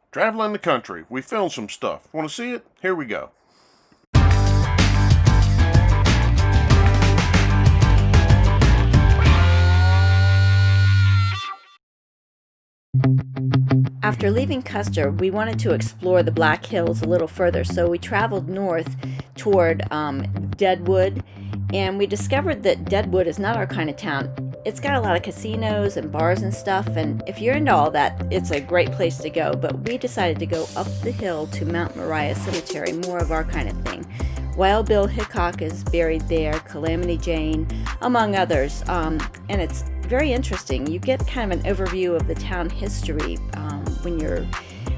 Traveling the country. We filmed some stuff. Want to see it? Here we go. After leaving Custer, we wanted to explore the Black Hills a little further, so we traveled north toward Deadwood, and we discovered that Deadwood is not our kind of town. It's got a lot of casinos and bars and stuff, and if you're into all that, it's a great place to go, but we decided to go up the hill to Mount Moriah Cemetery, more of our kind of thing. Wild Bill Hickok is buried there, Calamity Jane, among others, and it's very interesting. You get kind of an overview of the town history when you're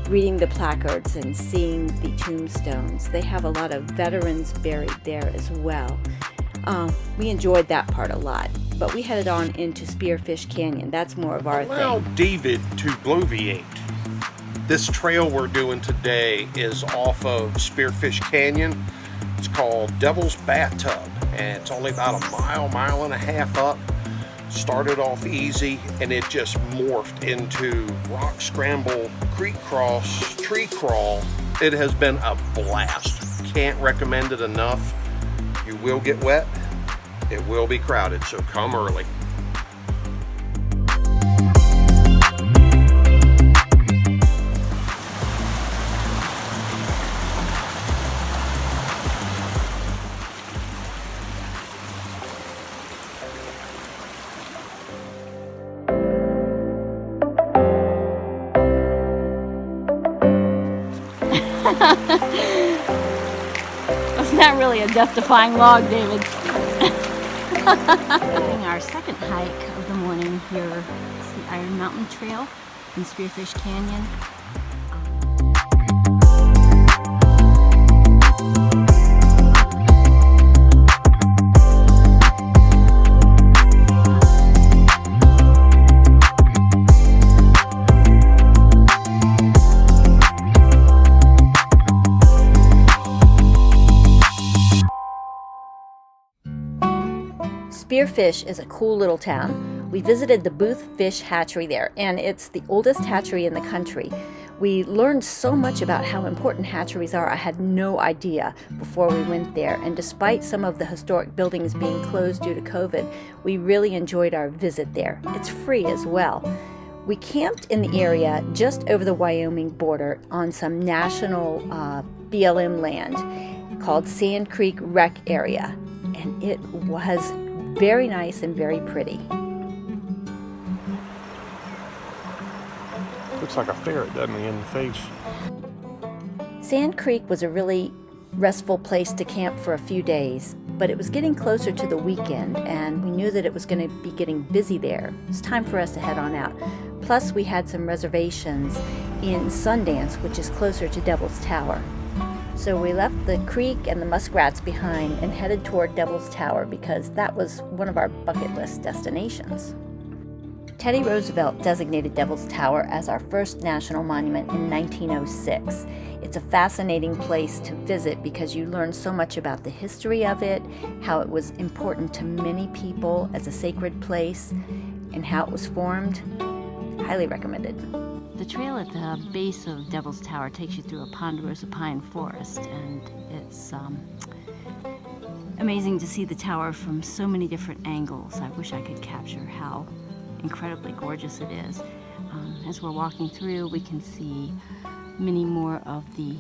reading the placards and seeing the tombstones. They have a lot of veterans buried there as well. We enjoyed that part a lot, but we headed on into Spearfish Canyon. That's more of our Allow thing. David to bloviate. This trail we're doing today is off of Spearfish Canyon. It's called Devil's Bathtub, and it's only about a mile and a half up. Started off easy, and it just morphed into rock scramble, creek cross, tree crawl. It has been a blast. Can't recommend it enough. You will get wet. It will be crowded, so come early. That's not really a death-defying log, David. Doing our second hike of the morning here. It's the Iron Mountain Trail in Spearfish Canyon. Spearfish is a cool little town. We visited the Booth Fish Hatchery there, and it's the oldest hatchery in the country. We learned so much about how important hatcheries are. I had no idea before we went there, and despite some of the historic buildings being closed due to COVID, we really enjoyed our visit there. It's free as well. We camped in the area just over the Wyoming border on some national BLM land called Sand Creek Rec Area, and it was very nice and very pretty. Looks like a ferret, doesn't he, in the face? Sand Creek was a really restful place to camp for a few days, but it was getting closer to the weekend, and we knew that it was going to be getting busy there. It's time for us to head on out. Plus, we had some reservations in Sundance, which is closer to Devil's Tower. So we left the creek and the muskrats behind and headed toward Devil's Tower because that was one of our bucket list destinations. Teddy Roosevelt designated Devil's Tower as our first national monument in 1906. It's a fascinating place to visit because you learn so much about the history of it, how it was important to many people as a sacred place, and how it was formed. Highly recommended. The trail at the base of Devil's Tower takes you through a ponderosa pine forest, and it's amazing to see the tower from so many different angles. I wish I could capture how incredibly gorgeous it is. As we're walking through, we can see many more of the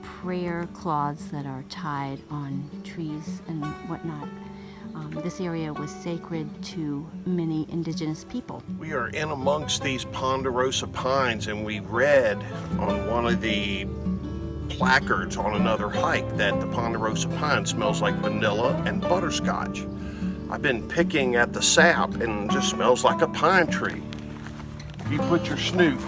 prayer cloths that are tied on trees and whatnot. This area was sacred to many indigenous people. We are in amongst these ponderosa pines, and we read on one of the placards on another hike that the ponderosa pine smells like vanilla and butterscotch. I've been picking at the sap and it just smells like a pine tree. If you put your snoot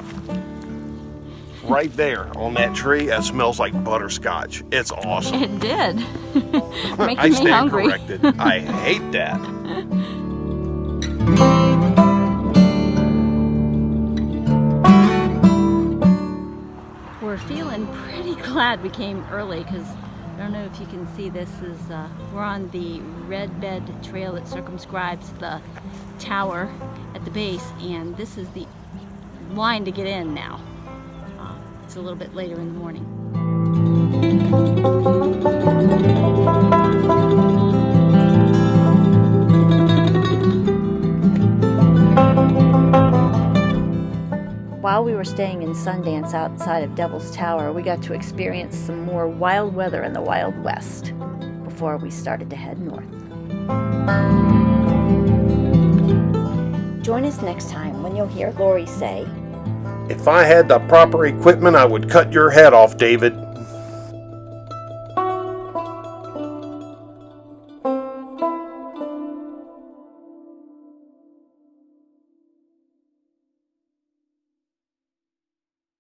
right there on that tree, it smells like butterscotch. It's awesome. It did. Making I me stand hungry. corrected. I hate that. We're feeling pretty glad we came early because I don't know if you can see, this is we're on the red bed trail that circumscribes the tower at the base, and this is the line to get in now. a little bit later in the morning. While we were staying in Sundance outside of Devil's Tower, we got to experience some more wild weather in the Wild West before we started to head north. Join us next time when you'll hear Lori say, If I had the proper equipment, I would cut your head off, David.